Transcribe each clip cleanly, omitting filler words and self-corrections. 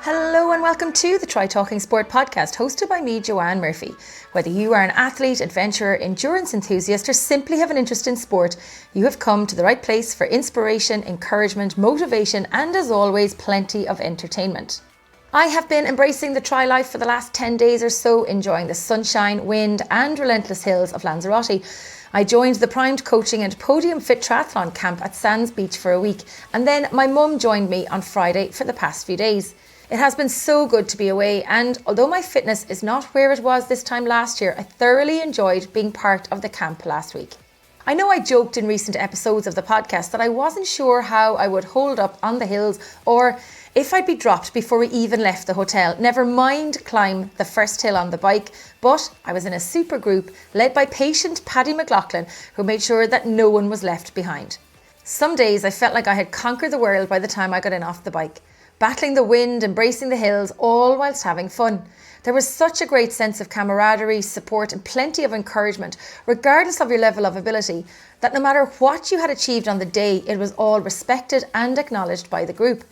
Hello and welcome to the Try Talking Sport podcast, hosted by me, Joanne Murphy. Whether you are an athlete, adventurer, endurance enthusiast, or simply have an interest in sport, you have come to the right place for inspiration, encouragement, motivation, and as always, plenty of entertainment. I have been embracing the tri life for the last 10 days or so, enjoying the sunshine, wind, and relentless hills of Lanzarote. I joined the Primed Coaching and Podium Fit Triathlon camp at Sands Beach for a week, and then my mum joined me on Friday for the past few days. It has been so good to be away, and although my fitness is not where it was this time last year, I thoroughly enjoyed being part of the camp last week. I know I joked in recent episodes of the podcast that I wasn't sure how I would hold up on the hills or if I'd be dropped before we even left the hotel, never mind climb the first hill on the bike, but I was in a super group led by patient Paddy McLaughlin, who made sure that no one was left behind. Some days I felt like I had conquered the world by the time I got in off the bike. Battling the wind, embracing the hills, all whilst having fun. There was such a great sense of camaraderie, support and plenty of encouragement, regardless of your level of ability, that no matter what you had achieved on the day, it was all respected and acknowledged by the group.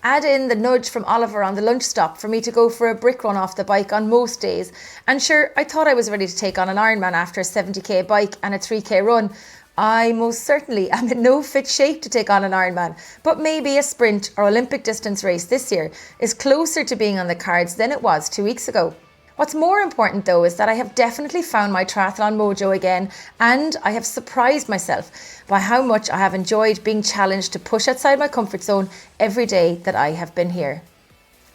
Add in the nudge from Oliver on the lunch stop for me to go for a brick run off the bike on most days, and sure, I thought I was ready to take on an Ironman after a 70k bike and a 3k run. I most certainly am in no fit shape to take on an Ironman, but maybe a sprint or Olympic distance race this year is closer to being on the cards than it was 2 weeks ago. What's more important though is that I have definitely found my triathlon mojo again, and I have surprised myself by how much I have enjoyed being challenged to push outside my comfort zone every day that I have been here.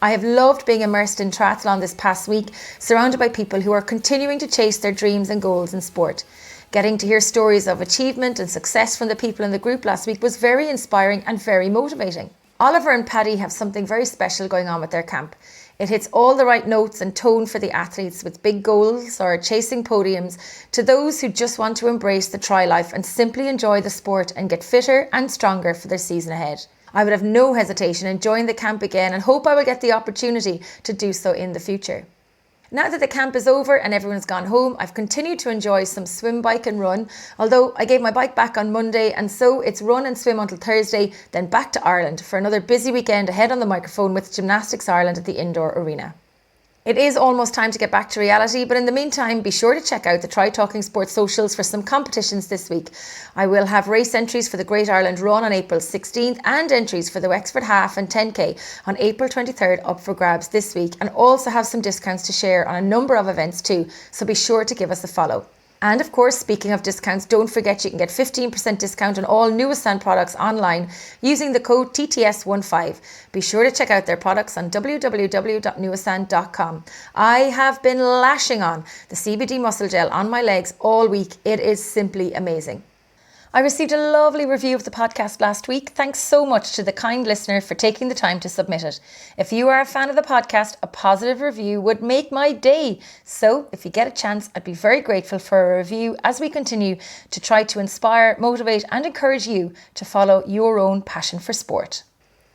I have loved being immersed in triathlon this past week, surrounded by people who are continuing to chase their dreams and goals in sport. Getting to hear stories of achievement and success from the people in the group last week was very inspiring and very motivating. Oliver and Paddy have something very special going on with their camp. It hits all the right notes and tone for the athletes with big goals or chasing podiums, to those who just want to embrace the tri life and simply enjoy the sport and get fitter and stronger for their season ahead. I would have no hesitation in joining the camp again and hope I will get the opportunity to do so in the future. Now that the camp is over and everyone's gone home, I've continued to enjoy some swim, bike and run, although I gave my bike back on Monday, and so it's run and swim until Thursday, then back to Ireland for another busy weekend ahead on the microphone with Gymnastics Ireland at the indoor arena. It is almost time to get back to reality, but in the meantime, be sure to check out the Try Talking Sports socials for some competitions this week. I will have race entries for the Great Ireland Run on April 16th and entries for the Wexford Half and 10k on April 23rd up for grabs this week, and also have some discounts to share on a number of events too, so be sure to give us a follow. And of course, speaking of discounts, don't forget you can get 15% discount on all Nuisan products online using the code TTS15. Be sure to check out their products on www.nuisan.com. I have been lashing on the CBD muscle gel on my legs all week. It is simply amazing. I received a lovely review of the podcast last week. Thanks so much to the kind listener for taking the time to submit it. If you are a fan of the podcast, a positive review would make my day. So if you get a chance, I'd be very grateful for a review as we continue to try to inspire, motivate and encourage you to follow your own passion for sport.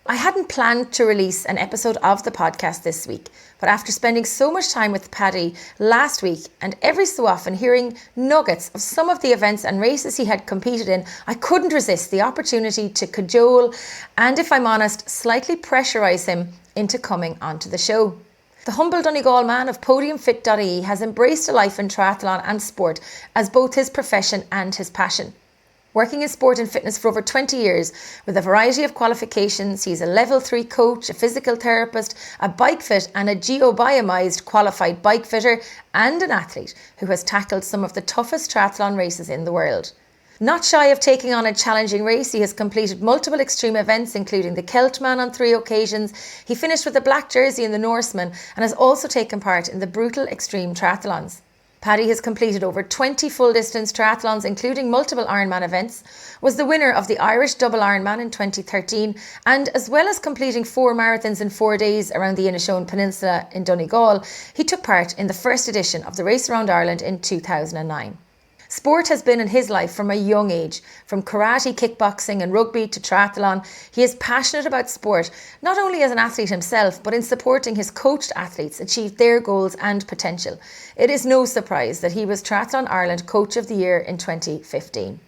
I hadn't planned to release an episode of the podcast this week, but after spending so much time with Paddy last week and every so often hearing nuggets of some of the events and races he had competed in, I couldn't resist the opportunity to cajole and, if I'm honest, slightly pressurise him into coming onto the show. The humble Donegal man of Podiumfit.ie has embraced a life in triathlon and sport as both his profession and his passion. Working in sport and fitness for over 20 years with a variety of qualifications, he's a level 3 coach, a physical therapist, a Bikefit and a Gebiomized qualified bike fitter and an athlete who has tackled some of the toughest triathlon races in the world. Not shy of taking on a challenging race, he has completed multiple extreme events including the Celtman on 3 occasions. He finished with a black jersey in the Norseman and has also taken part in the Brutal Xtreme Triathlons. Paddy has completed over 20 full-distance triathlons, including multiple Ironman events, was the winner of the Irish Double IRONMAN in 2013, and as well as completing 4 marathons in 4 days around the Inishowen Peninsula in Donegal, he took part in the first edition of the Race Around Ireland in 2009. Sport has been in his life from a young age. From karate, kickboxing and rugby to triathlon, he is passionate about sport, not only as an athlete himself, but in supporting his coached athletes achieve their goals and potential. It is no surprise that he was Triathlon Ireland Coach of the Year in 2015.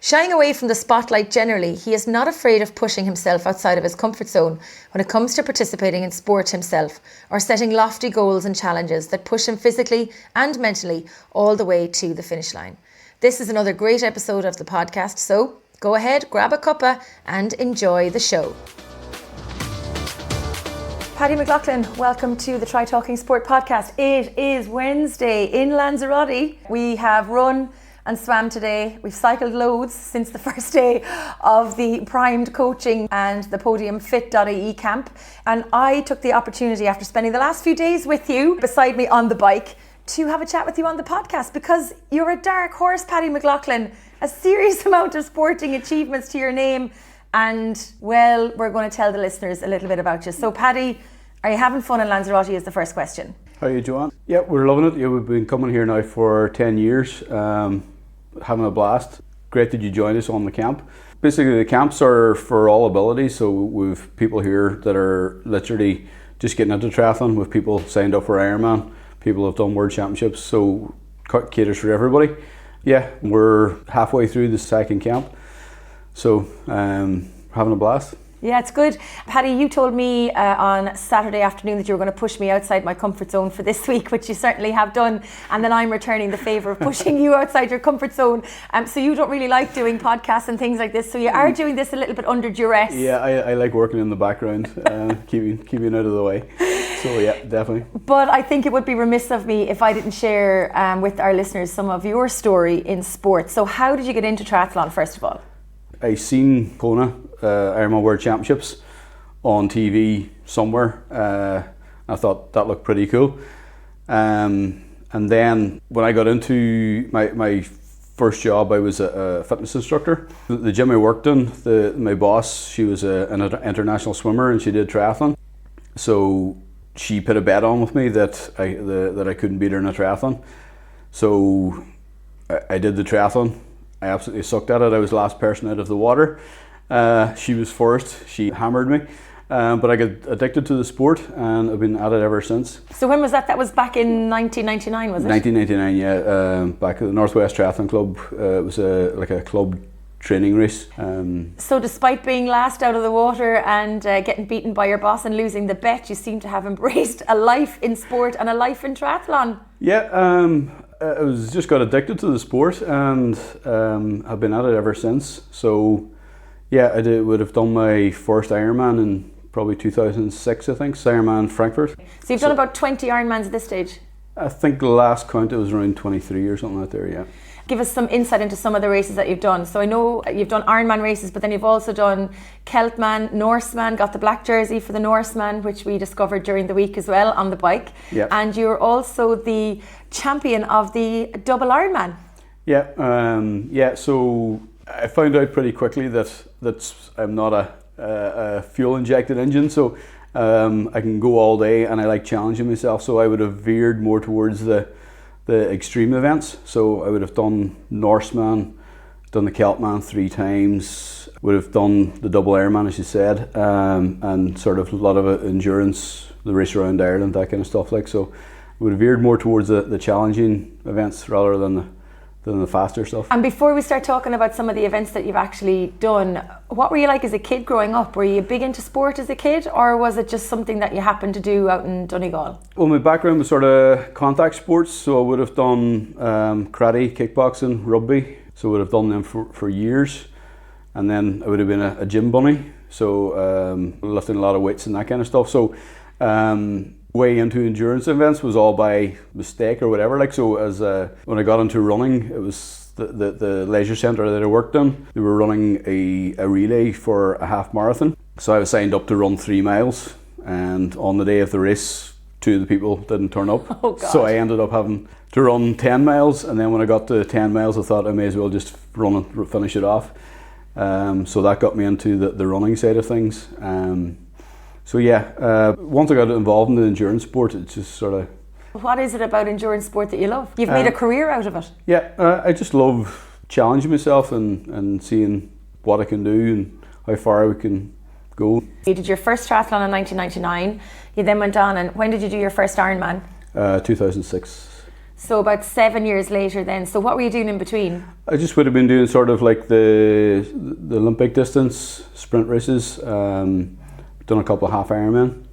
Shying away from the spotlight generally, he is not afraid of pushing himself outside of his comfort zone when it comes to participating in sport himself or setting lofty goals and challenges that push him physically and mentally all the way to the finish line. This is another great episode of the podcast, so go ahead, grab a cuppa and enjoy the show. Paddy McLaughlin, welcome to the Try Talking Sport podcast. It is Wednesday in Lanzarote. We have run and swam today. We've cycled loads since the first day of the primed coaching and the Podiumfit.ie camp. And I took the opportunity after spending the last few days with you beside me on the bike to have a chat with you on the podcast because you're a dark horse, Paddy McLaughlin, a serious amount of sporting achievements to your name. And well, we're going to tell the listeners a little bit about you. So Paddy, are you having fun in Lanzarote is the first question. How are you, Joanne? Yeah, we're loving it. Yeah, we've been coming here now for 10 years. Having a blast. Great that you joined us on the camp. Basically the camps are for all abilities, so we've people here that are literally just getting into triathlon, with people signed up for Ironman, people have done World Championships, so caters for everybody. Yeah, we're halfway through the second camp, so having a blast. Yeah, it's good. Paddy, you told me on Saturday afternoon that you were going to push me outside my comfort zone for this week, which you certainly have done. And then I'm returning the favour of pushing you outside your comfort zone. So you don't really like doing podcasts and things like this. So you are doing this a little bit under duress. Yeah, I like working in the background, keeping out of the way. So yeah, definitely. But I think it would be remiss of me if I didn't share with our listeners some of your story in sport. So how did you get into triathlon, first of all? I seen Kona Ironman World Championships on TV somewhere. I thought that looked pretty cool. And then when I got into my first job, I was a fitness instructor. The gym I worked in, my boss, she was an international swimmer and she did triathlon. So she put a bet on with me that I couldn't beat her in a triathlon. So I did the triathlon. I absolutely sucked at it. I was the last person out of the water. She was first. She hammered me. But I got addicted to the sport and I've been at it ever since. So when was that? That was back in 1999, was it? 1999, yeah. Back at the Northwest Triathlon Club. It was like a club training race. So despite being last out of the water and getting beaten by your boss and losing the bet, you seem to have embraced a life in sport and a life in triathlon. Yeah, I was just got addicted to the sport and I've been at it ever since. So yeah, I would have done my first Ironman in probably 2006, I think, Ironman Frankfurt. So you've done about 20 Ironmans at this stage? I think the last count it was around 23 or something like there, yeah. Give us some insight into some of the races that you've done. So I know you've done Ironman races, but then you've also done Celtman, Norseman, got the black jersey for the Norseman, which we discovered during the week as well on the bike. Yeah. And you're also the champion of the Double IRONMAN. Yeah, so I found out pretty quickly that I'm not a fuel injected engine, so I can go all day and I like challenging myself, so I would have veered more towards the extreme events. So I would have done Norseman, done the Celtman 3 times, would have done the Double Ironman as you said, and sort of a lot of endurance, the race around Ireland, that kind of stuff. Like, so I would have veered more towards the challenging events rather than the faster stuff. And before we start talking about some of the events that you've actually done, what were you like as a kid growing up? Were you big into sport as a kid, or was it just something that you happened to do out in Donegal? Well, my background was sort of contact sports, so I would have done karate, kickboxing, rugby, so I would have done them for years. And then I would have been a gym bunny, so lifting a lot of weights and that kind of stuff. So way into endurance events was all by mistake or whatever. Like, so as when I got into running, it was the leisure centre that I worked in. They were running a relay for a half marathon, so I was signed up to run 3 miles, and on the day of the race 2 of the people didn't turn up. Oh, God. So I ended up having to run 10 miles, and then when I got to 10 miles I thought I may as well just run and finish it off. So that got me into the running side of things. So yeah, once I got involved in the endurance sport, it's just sort of... What is it about endurance sport that you love? You've made a career out of it. Yeah, I just love challenging myself and seeing what I can do and how far I can go. You did your first triathlon in 1999. You then went on, and when did you do your first Ironman? 2006. So about 7 years later then. So what were you doing in between? I just would have been doing sort of like the Olympic distance sprint races. Done a couple of half Ironman.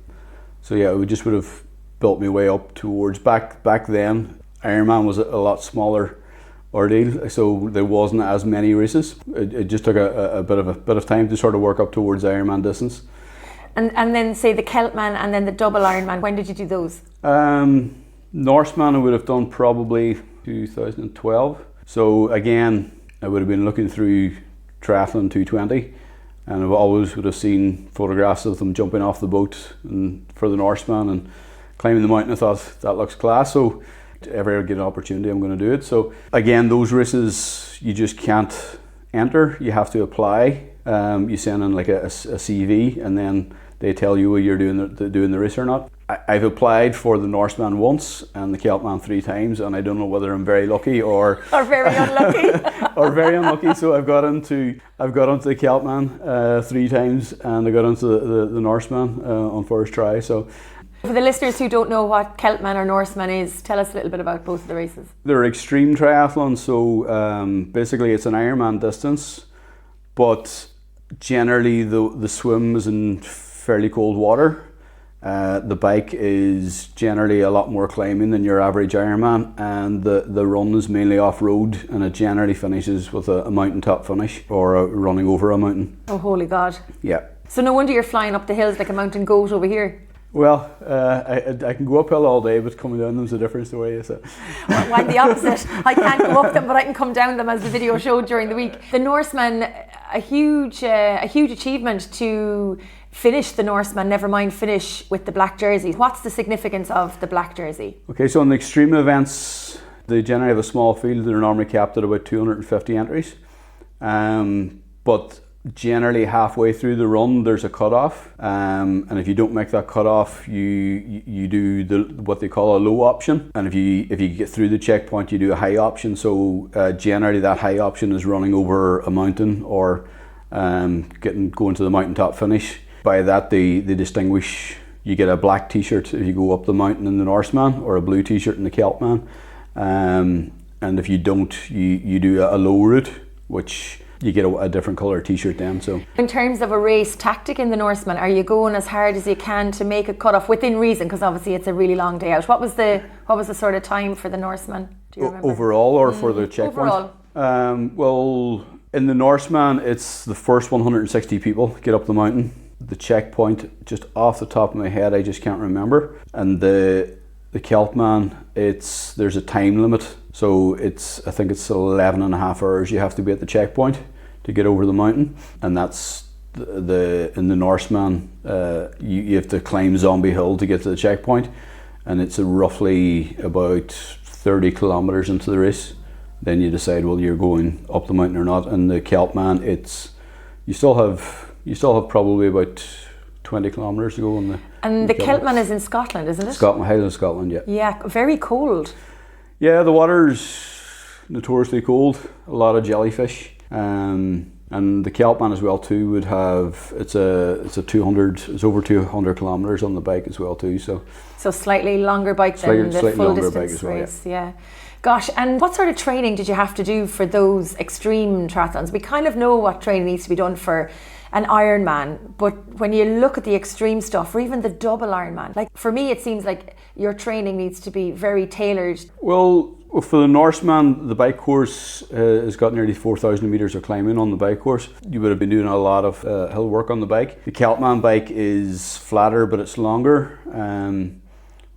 So yeah, it just would have built me way up towards back then. Ironman was a lot smaller ordeal, so there wasn't as many races. It just took a bit of time to sort of work up towards Ironman distance. And then say the Celtman and then the Double Ironman. When did you do those? Norseman I would have done probably 2012. So again, I would have been looking through Triathlon 220, and I always would have seen photographs of them jumping off the boat and for the Norseman and climbing the mountain. I thought that looks class. So if I ever get an opportunity, I'm going to do it. So again, those races you just can't enter. You have to apply. You send in like a CV, and then they tell you whether you're doing the race or not. I've applied for the Norseman once and the Celtman 3 times, and I don't know whether I'm very lucky or very unlucky. or very unlucky. So I've got into the Celtman 3 times, and I got into the Norseman on first try. So for the listeners who don't know what Celtman or Norseman is, tell us a little bit about both of the races. They're extreme triathlons. So basically, it's an Ironman distance, but generally the swim is in fairly cold water. The bike is generally a lot more climbing than your average Ironman, and the run is mainly off-road, and it generally finishes with a mountaintop finish or running over a mountain. Oh, holy God. Yeah. So no wonder you're flying up the hills like a mountain goat over here. Well, I can go uphill all day, but coming down them's a different story. So. Well, I'm the opposite. I can't go up them, but I can come down them, as the video showed during the week. The Norseman, a huge achievement to finish the Norseman, never mind finish with the black jersey. What's the significance of the black jersey? Okay, so in the extreme events, they generally have a small field. They're normally capped at about 250 entries. But generally halfway through the run there's a cutoff, and if you don't make that cutoff, you do what they call a low option, and if you get through the checkpoint, you do a high option. So generally that high option is running over a mountain or going to the mountaintop finish. By that they distinguish. You get a black t-shirt if you go up the mountain in the Norseman, or a blue t-shirt in the Celtman, and if you don't, you do a low route, which you get a different colour t-shirt then. So in terms of a race tactic in the Norseman, are you going as hard as you can to make a cut-off within reason? Because obviously it's a really long day out. What was the sort of time for the Norseman? Do you remember? Overall, or for the checkpoint? Overall. Well, in the Norseman, it's the first 160 people get up the mountain. The checkpoint, just off the top of my head, I just can't remember. And the Celtman, there's a time limit. So I think it's 11 and a half hours you have to be at the checkpoint to get over the mountain. And that's in the Norseman, you have to climb Zombie Hill to get to the checkpoint. And it's roughly about 30 kilometers into the race. Then you decide whether you're going up the mountain or not. And the Celtman, you still have probably about 20 kilometres to go on the. And the Celtman is in Scotland, isn't it? Scotland, Highland Scotland, yeah. Yeah, very cold. Yeah, the water's notoriously cold. A lot of jellyfish, and the Celtman as well too would have. It's over 200 kilometres on the bike as well too. So slightly longer bike than the full distance well, race. Yeah. Gosh, and what sort of training did you have to do for those extreme triathlons? We kind of know what training needs to be done for an Ironman, but when you look at the extreme stuff, or even the double Ironman, like for me it seems like your training needs to be very tailored. Well, for the Norseman, the bike course has got nearly 4,000 metres of climbing on the bike course. You would have been doing a lot of hill work on the bike. The Celtman bike is flatter, but it's longer.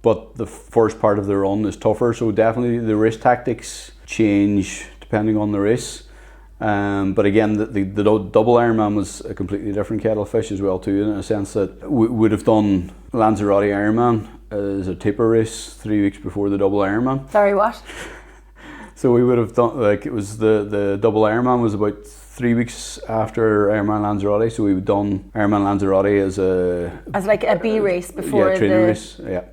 But the first part of the run is tougher, so definitely the race tactics change depending on the race. But again, the double Ironman was a completely different kettle of fish as well too, in a sense that we would have done Lanzarote Ironman as a taper race 3 weeks before the double Ironman. Sorry, what? So we would have done, like, it was the double Ironman was about 3 weeks after Ironman Lanzarote, so we've done Ironman Lanzarote as like a B race before training race, yeah.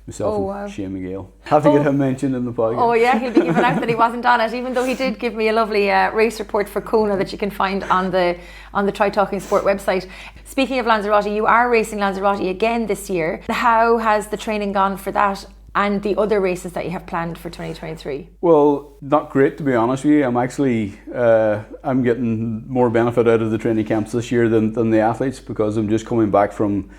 Myself and Shane McGill. Have to get him mentioned in the podcast. Oh yeah, he'll be given out that he wasn't on it, even though he did give me a lovely race report for Kona that you can find on the Try Talking Sport website. Speaking of Lanzarote, you are racing Lanzarote again this year. How has the training gone for that? and the other races that you have planned for 2023? Well, not great, to be honest with you. I'm actually I'm getting more benefit out of the training camps this year than the athletes, because I'm just coming back from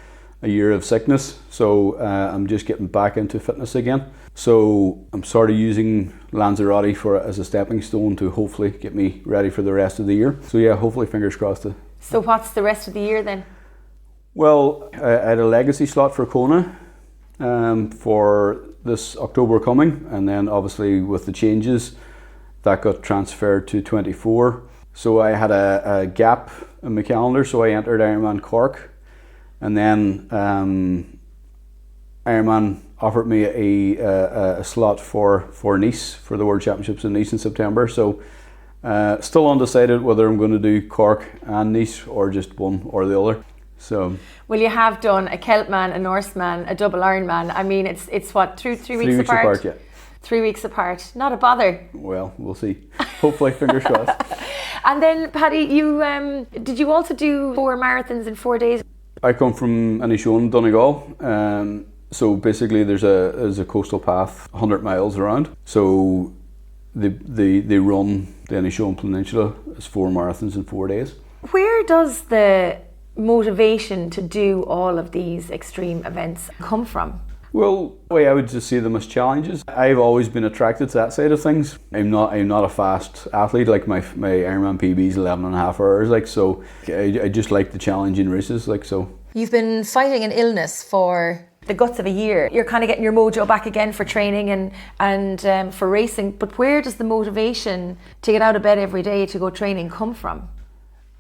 a year of sickness, so I'm just getting back into fitness again. So I'm sort of using Lanzarote as a stepping stone to hopefully get me ready for the rest of the year. So yeah, hopefully, fingers crossed. So what's the rest of the year then? Well, I had a legacy slot for Kona for this October coming, and then obviously with the changes that got transferred to 24. So I had a gap in my calendar, so I entered Ironman Cork, and then Ironman offered me a slot for Nice, for the World Championships in Nice in September. So still undecided whether I'm going to do Cork and Nice or just one or the other. So, well, you have done a Celtman, a Norseman, a double Ironman. I mean, it's what, three weeks apart? Yeah. 3 weeks apart. Not a bother. Well, we'll see. Hopefully, fingers crossed. And then, Paddy, did you also do 4 marathons in 4 days? I come from Inishowen, Donegal. So basically, there's a coastal path 100 miles around. So they run the Inishowen Peninsula as 4 marathons in 4 days. Where does the motivation to do all of these extreme events come from? Well, the way I would just see them as challenges. I've always been attracted to that side of things. I'm not a fast athlete. Like my Ironman PB is 11.5 hours. Like, so I just like the challenging races. Like, so. You've been fighting an illness for the guts of a year. You're kind of getting your mojo back again for training and for racing. But where does the motivation to get out of bed every day to go training come from?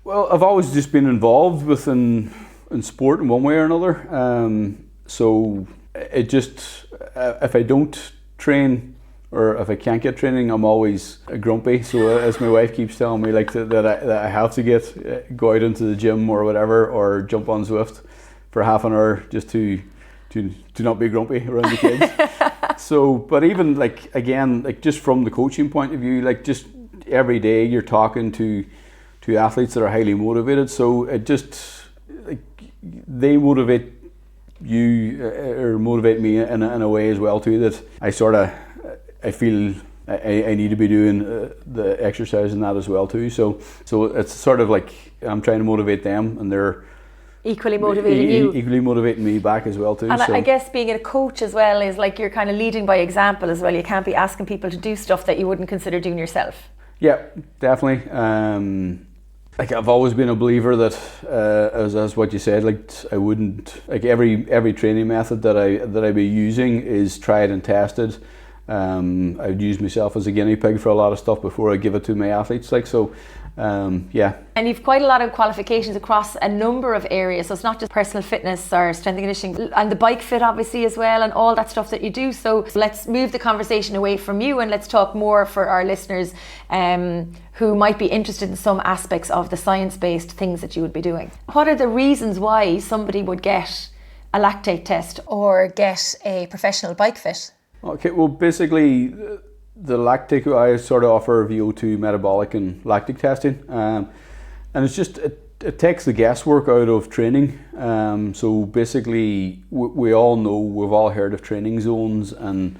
Well, I've always just been involved in sport in one way or another. So it just, if I don't train or if I can't get training, I'm always grumpy. So as my wife keeps telling me, like that I have to go out into the gym or whatever, or jump on Zwift for half an hour just to not be grumpy around the kids. So, but even like, again, like just from the coaching point of view, like just every day you're talking to athletes that are highly motivated. So it just, like, they motivate you or motivate me in a way as well too, that I feel I need to be doing the exercise and that as well too. So it's sort of like I'm trying to motivate them, and they're equally motivating you. Equally motivating me back as well too. And I guess being a coach as well is like you're kind of leading by example as well. You can't be asking people to do stuff that you wouldn't consider doing yourself. Yeah, definitely. Like, I've always been a believer that, as what you said, like I wouldn't, like every training method that I be using is tried and tested. I'd use myself as a guinea pig for a lot of stuff before I give it to my athletes. Like, so, yeah. And you've quite a lot of qualifications across a number of areas. So it's not just personal fitness or strength and conditioning, and the bike fit obviously as well, and all that stuff that you do. So let's move the conversation away from you and let's talk more for our listeners who might be interested in some aspects of the science-based things that you would be doing. What are the reasons why somebody would get a lactate test or get a professional bike fit? Okay, well, basically the lactic, I sort of offer VO2 metabolic and lactic testing, and it's just it takes the guesswork out of training. So basically we all know, we've all heard of training zones and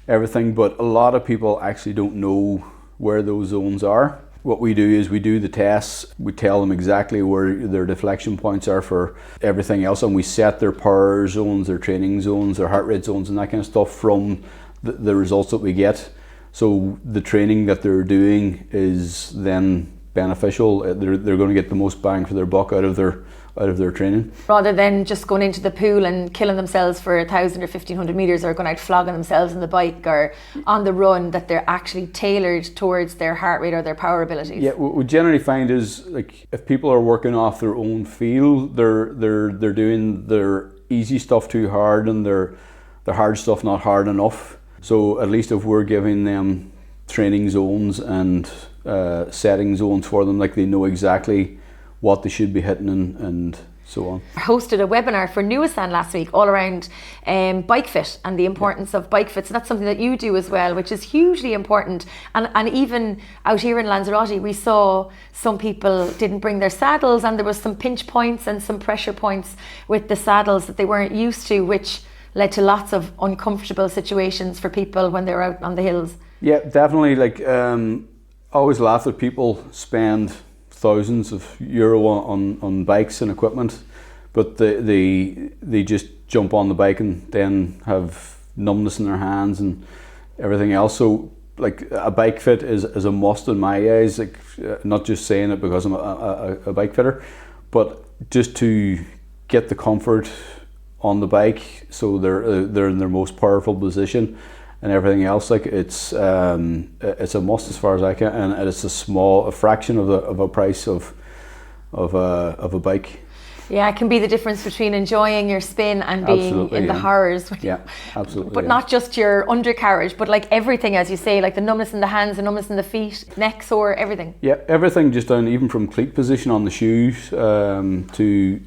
everything, but a lot of people actually don't know where those zones are. What we do is we do the tests, we tell them exactly where their deflection points are for everything else, and we set their power zones, their training zones, their heart rate zones and that kind of stuff from the results that we get. So the training that they're doing is then beneficial. They're going to get the most bang for their buck out of their training. Rather than just going into the pool and killing themselves for 1,000 or 1,500 metres, or going out flogging themselves on the bike or on the run, that they're actually tailored towards their heart rate or their power abilities. Yeah, what we generally find is, like, if people are working off their own feel, they're doing their easy stuff too hard and their hard stuff not hard enough. So at least if we're giving them training zones and setting zones for them, like they know exactly what they should be hitting and so on. I hosted a webinar for Newasan last week all around bike fit and the importance of bike fits, and that's something that you do as well, which is hugely important. And even out here in Lanzarote, we saw some people didn't bring their saddles, and there was some pinch points and some pressure points with the saddles that they weren't used to, which led to lots of uncomfortable situations for people when they were out on the hills. Yeah, definitely. Like, I always laugh that people spend thousands of euro on bikes and equipment, but they just jump on the bike and then have numbness in their hands and everything else. So like a bike fit is a must in my eyes. Like, not just saying it because I'm a bike fitter, but just to get the comfort on the bike, so they're in their most powerful position and everything else. Like, it's a must as far as I can, and it's a fraction of a price of a bike. Yeah, it can be the difference between enjoying your spin and being Absolutely, in the horrors. Yeah, absolutely. But not just your undercarriage, but like everything, as you say, like the numbness in the hands, the numbness in the feet, neck sore, everything. Yeah, everything just down, even from cleat position on the shoes to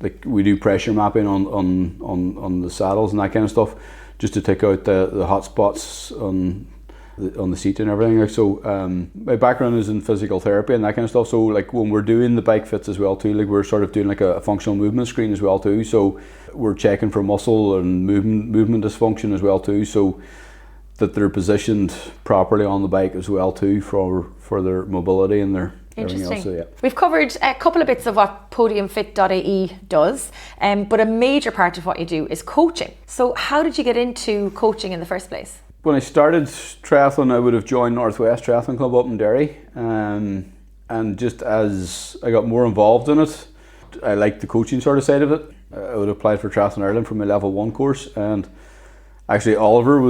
like we do pressure mapping on the saddles and that kind of stuff, just to take out the hot spots on the seat and everything. Like, so my background is in physical therapy and that kind of stuff, so like when we're doing the bike fits as well too, like we're sort of doing like a functional movement screen as well too, so we're checking for muscle and movement dysfunction as well too, so that they're positioned properly on the bike as well too for their mobility and their everything else. So, yeah. We've covered a couple of bits of what Podiumfit.ie does, but a major part of what you do is coaching. So how did you get into coaching in the first place? When I started triathlon, I would have joined Northwest Triathlon Club up in Derry, and just as I got more involved in it, I liked the coaching sort of side of it. I would have applied for Triathlon Ireland for my level 1 course, and actually Oliver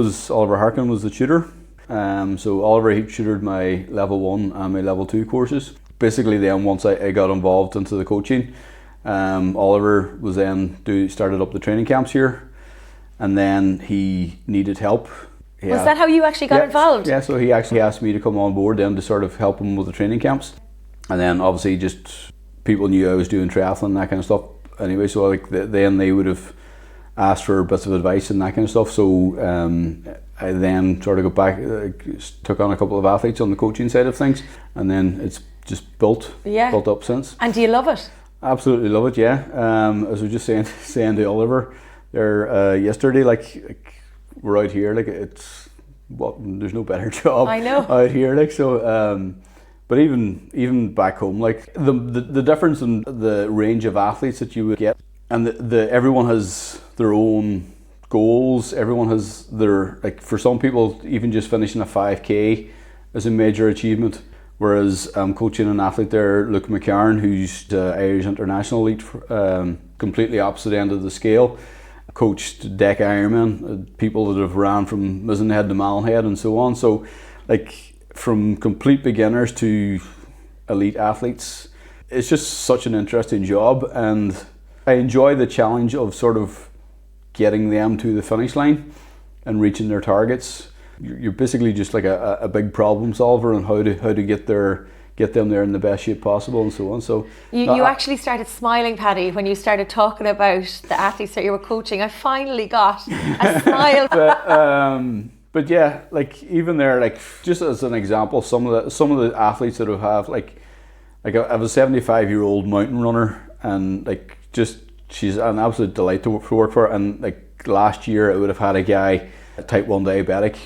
Harkin was the tutor. So Oliver, he tutored my level 1 and my level 2 courses. Basically then once I got involved into the coaching, Oliver was then started up the training camps here, and then he needed help. Was that how you actually got involved? Yeah, so he actually asked me to come on board then to sort of help him with the training camps. And then obviously just people knew I was doing triathlon and that kind of stuff anyway, so like then they would have asked for bits of advice and that kind of stuff. So I then sort of got back, took on a couple of athletes on the coaching side of things, and then it's just built up since. And do you love it? Absolutely love it, yeah. As I was just saying to Oliver there yesterday, like we're out here, like there's no better job out here, like, so but even back home, like the difference in the range of athletes that you would get, and everyone has their own goals, everyone has their, like, for some people even just finishing a 5k is a major achievement, whereas I'm coaching an athlete there, Luke McCarran, who's the Irish international elite, completely opposite end of the scale. Coached deck Ironman, people that have ran from Mizenhead to Malhead and so on. So like from complete beginners to elite athletes, it's just such an interesting job, and I enjoy the challenge of sort of getting them to the finish line and reaching their targets. You're basically just like a big problem solver on how to get them there in the best shape possible and so on. So you actually started smiling, Paddy, when you started talking about the athletes that you were coaching. I finally got a smile. But yeah, like even there, like just as an example, some of the athletes that have like I have a 75-year-old mountain runner, and like just she's an absolute delight to work for. And like last year, I would have had a guy, a type 1 diabetic,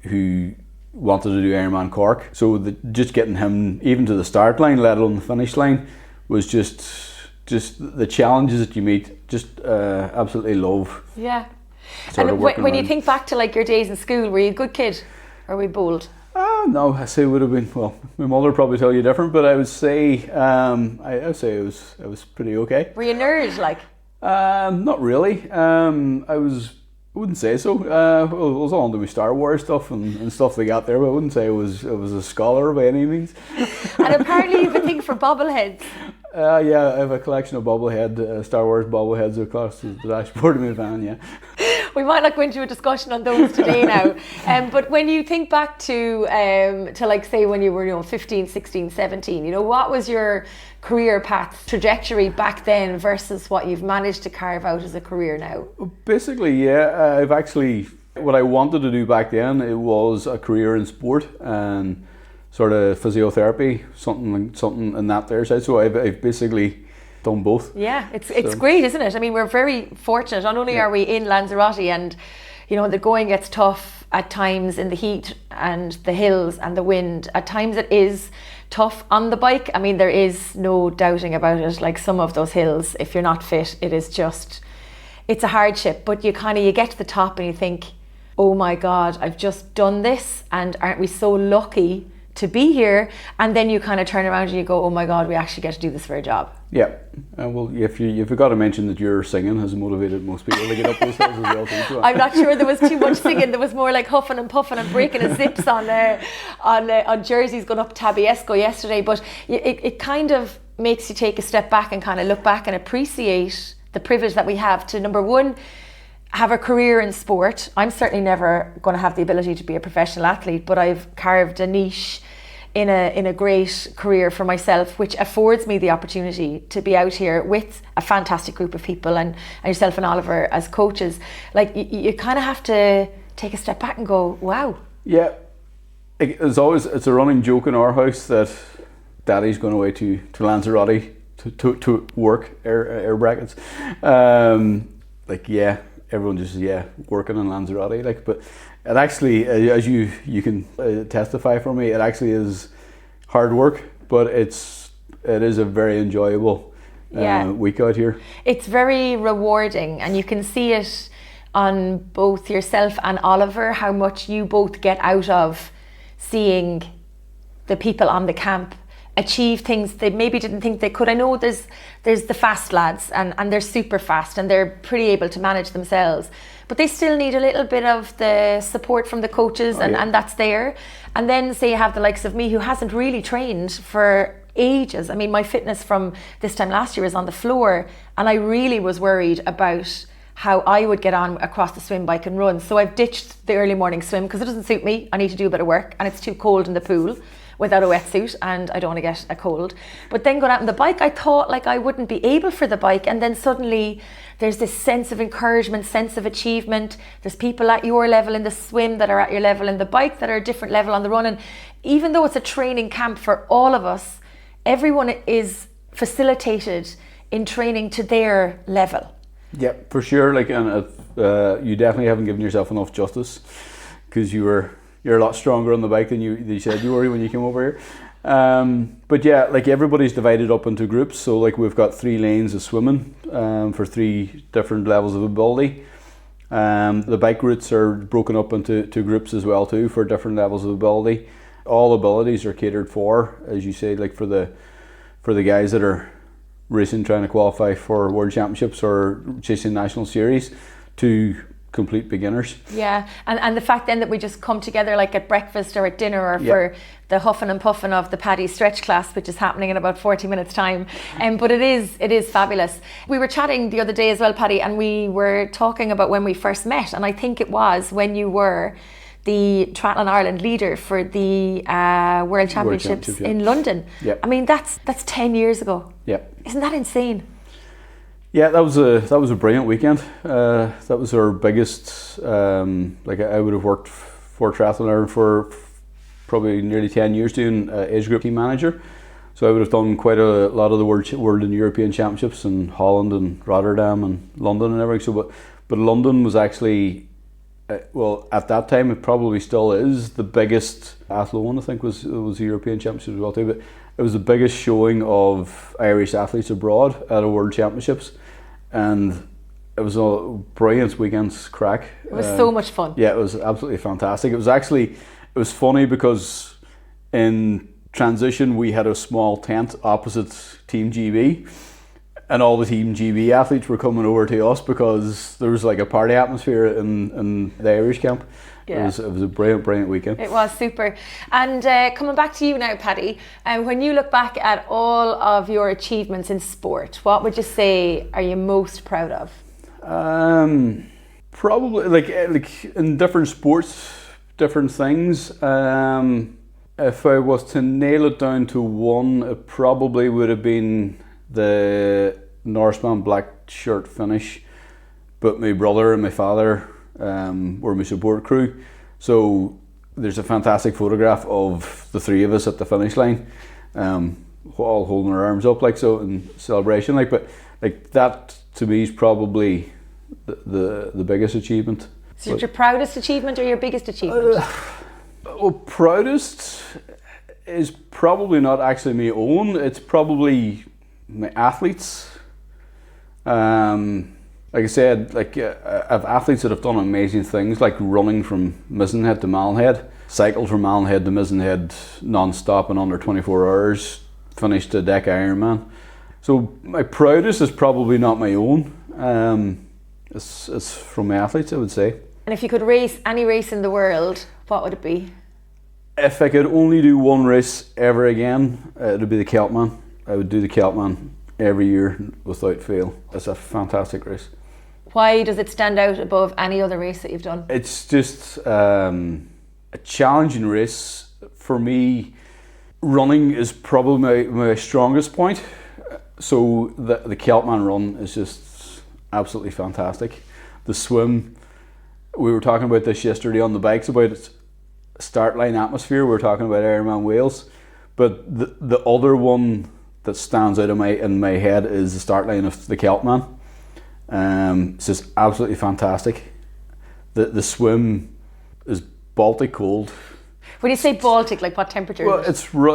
who wanted to do Ironman Cork, so just getting him even to the start line, let alone the finish line, was just the challenges that you meet. Just absolutely love. Yeah. And when you think back to like your days in school, were you a good kid, or were you bold? No, I say it would have been. Well, my mother would probably tell you different, but I would say I would say I was pretty okay. Were you a nerd, like? Not really. I wouldn't say so. I was all into Star Wars stuff and stuff they got there, but I wouldn't say I was a scholar by any means. And apparently you have a thing for bobbleheads. Yeah, I have a collection of Star Wars bobbleheads across the dashboard of my van, yeah. We might not go into a discussion on those today now. But when you think back to like say when you were 15, 16, 17, what was your career path trajectory back then versus what you've managed to carve out as a career now? Basically, yeah, I've actually, what I wanted to do back then, it was a career in sport and sort of physiotherapy, something in that there side. So I've basically done both. Yeah, it's great, isn't it? I mean, we're very fortunate. Not only are we in Lanzarote, and you know, the going gets tough at times in the heat and the hills and the wind. At times it is tough on the bike. I mean, there is no doubting about it. Like some of those hills, if you're not fit, it's a hardship. But you get to the top and you think, oh my God, I've just done this, and aren't we so lucky to be here? And then you kind of turn around and you go, oh my God, we actually get to do this for a job. Yeah, well, if you've got to mention that your singing has motivated most people to get up those hills as well too. So. I'm not sure there was too much singing. There was more like huffing and puffing and breaking of zips on jerseys going up Tabiesco yesterday. But it kind of makes you take a step back and kind of look back and appreciate the privilege that we have to, number one, have a career in sport. I'm certainly never going to have the ability to be a professional athlete, but I've carved a niche in a great career for myself, which affords me the opportunity to be out here with a fantastic group of people, and yourself and Oliver as coaches. Like you kind of have to take a step back and go, wow. Yeah, it's a running joke in our house that Daddy's going away to Lanzarote to work, air brackets. Everyone just working in Lanzarote, but it actually, as you can testify for me, it actually is hard work, but it is a very enjoyable week out here. It's very rewarding, and you can see it on both yourself and Oliver, how much you both get out of seeing the people on the camp achieve things they maybe didn't think they could. I know there's the fast lads, and they're super fast and they're pretty able to manage themselves, but they still need a little bit of the support from the coaches, and that's there. And then say you have the likes of me, who hasn't really trained for ages. I mean, my fitness from this time last year is on the floor, and I really was worried about how I would get on across the swim, bike and run. So I've ditched the early morning swim because it doesn't suit me. I need to do a bit of work, and it's too cold in the pool without a wetsuit, and I don't want to get a cold. But then going out on the bike, I thought like I wouldn't be able for the bike, and then suddenly there's this sense of encouragement, sense of achievement. There's people at your level in the swim that are at your level in the bike, that are a different level on the run. And even though it's a training camp for all of us, everyone is facilitated in training to their level. Yeah, for sure. You definitely haven't given yourself enough justice, because you're a lot stronger on the bike than you said you were when you came over here. But yeah, everybody's divided up into groups. So we've got 3 lanes of swimming for 3 different levels of ability. The bike routes are broken up into groups as well too, for different levels of ability. All abilities are catered for, as you say, for the guys that are racing, trying to qualify for World Championships or chasing national series, to complete beginners. Yeah, and the fact then that we just come together at breakfast or at dinner, or for the huffing and puffing of the Paddy stretch class, which is happening in about 40 minutes time. But it is fabulous. We were chatting the other day as well, Paddy, and we were talking about when we first met, and I think it was when you were the Triathlon Ireland leader for the World Championships in London. Yep. I mean, that's 10 years ago. Yeah. Isn't that insane? Yeah, that was a brilliant weekend. That was our biggest. I would have worked for Triathlon Ireland for probably nearly 10 years doing age group team manager. So I would have done quite a lot of the world and European championships in Holland and Rotterdam and London and everything. So, but London was actually, at that time it probably still is the biggest. Athlone, I think, was the European Championship as well too. But it was the biggest showing of Irish athletes abroad at a World Championships, and it was a brilliant weekend's crack. It was so much fun. Yeah, it was absolutely fantastic. It was funny because in transition we had a small tent opposite Team GB, and all the Team GB athletes were coming over to us because there was a party atmosphere in the Irish camp. Yeah. It was a brilliant weekend. It was super. And coming back to you now, Paddy, when you look back at all of your achievements in sport, what would you say are you most proud of? Probably in different sports, different things. If I was to nail it down to one, it probably would have been the Norseman black shirt finish. But my brother and my father were my support crew. So there's a fantastic photograph of the 3 of us at the finish line. all holding our arms up like so in celebration, like, but like that to me is probably the biggest achievement. So your proudest achievement or your biggest achievement? Well, proudest is probably not actually my own. It's probably my athletes. Like I said, like I have athletes that have done amazing things, like running from Mizenhead to Mallinhead, cycled from Mallinhead to Mizenhead non-stop in under 24 hours, finished a Deck Ironman. So my proudest is probably not my own. It's from my athletes, I would say. And if you could race any race in the world, what would it be? If I could only do one race ever again, it would be the Celtman. I would do the Celtman every year without fail. It's a fantastic race. Why does it stand out above any other race that you've done? It's just a challenging race. For me, running is probably my strongest point. So the Celtman run is just absolutely fantastic. The swim, we were talking about this yesterday on the bikes about start line atmosphere. We were talking about Ironman Wales, but the other one that stands out in my head is the start line of the Celtman. It's just absolutely fantastic. The swim is Baltic cold. When you say Baltic, like what temperature? Well,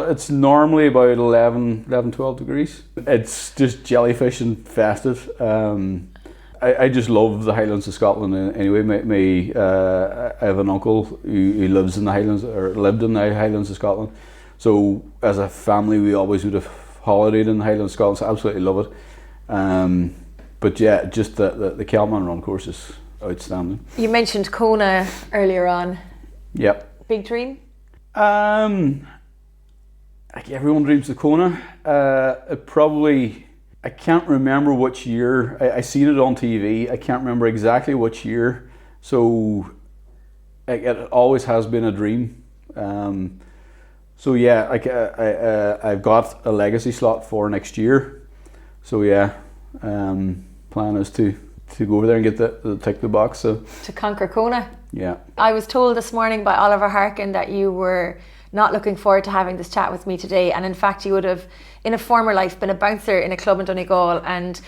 it's normally about 12 degrees. It's just jellyfish infested. I just love the Highlands of Scotland anyway. I have an uncle who lives in the Highlands, or lived in the Highlands of Scotland. So as a family, we always would have holidayed in the Highlands of Scotland. So I absolutely love it. But yeah, just the Celtman run course is outstanding. You mentioned Kona earlier on. Yep. Big dream? Like everyone dreams of Kona. I can't remember which year. I seen it on TV. I can't remember exactly which year. So it always has been a dream. So yeah, like I've got a legacy slot for next year. So yeah, plan is to go over there and get the tick the box. So to conquer Kona. Yeah. I was told this morning by Oliver Harkin that you were not looking forward to having this chat with me today, and in fact you would have in a former life been a bouncer in a club in Donegal, and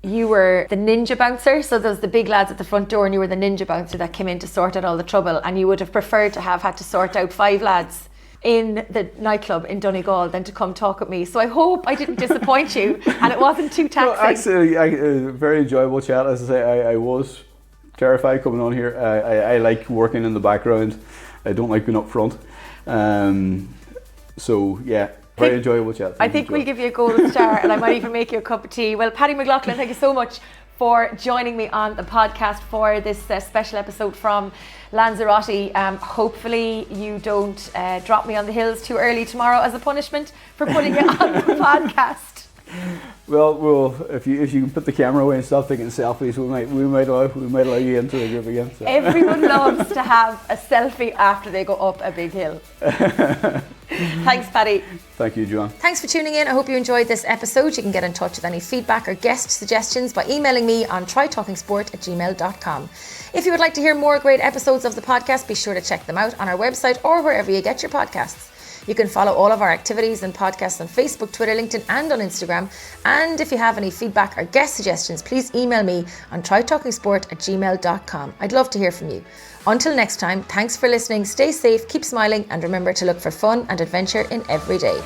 you were the ninja bouncer. So there's the big lads at the front door and you were the ninja bouncer that came in to sort out all the trouble, and you would have preferred to have had to sort out 5 lads in the nightclub in Donegal than to come talk with me. So I hope I didn't disappoint you and it wasn't too taxing. Well, actually, a very enjoyable chat. As I say, I was terrified coming on here. I like working in the background. I don't like being up front. So yeah, very enjoyable chat. I think we'll give you a golden star and I might even make you a cup of tea. Well, Paddy McLaughlin, thank you so much for joining me on the podcast for this special episode from Lanzarote. Hopefully you don't drop me on the hills too early tomorrow as a punishment for putting it on the podcast. Well, if you can put the camera away and stop taking selfies, we might allow you into the group again. So. Everyone loves to have a selfie after they go up a big hill. Thanks, Paddy. Thank you, Joanne. Thanks for tuning in. I hope you enjoyed this episode. You can get in touch with any feedback or guest suggestions by emailing me on trytalkingsport@gmail.com. If you would like to hear more great episodes of the podcast, be sure to check them out on our website or wherever you get your podcasts. You can follow all of our activities and podcasts on Facebook, Twitter, LinkedIn and on Instagram. And if you have any feedback or guest suggestions, please email me on trytalkingsport@gmail.com. I'd love to hear from you. Until next time, thanks for listening, stay safe, keep smiling and remember to look for fun and adventure in every day.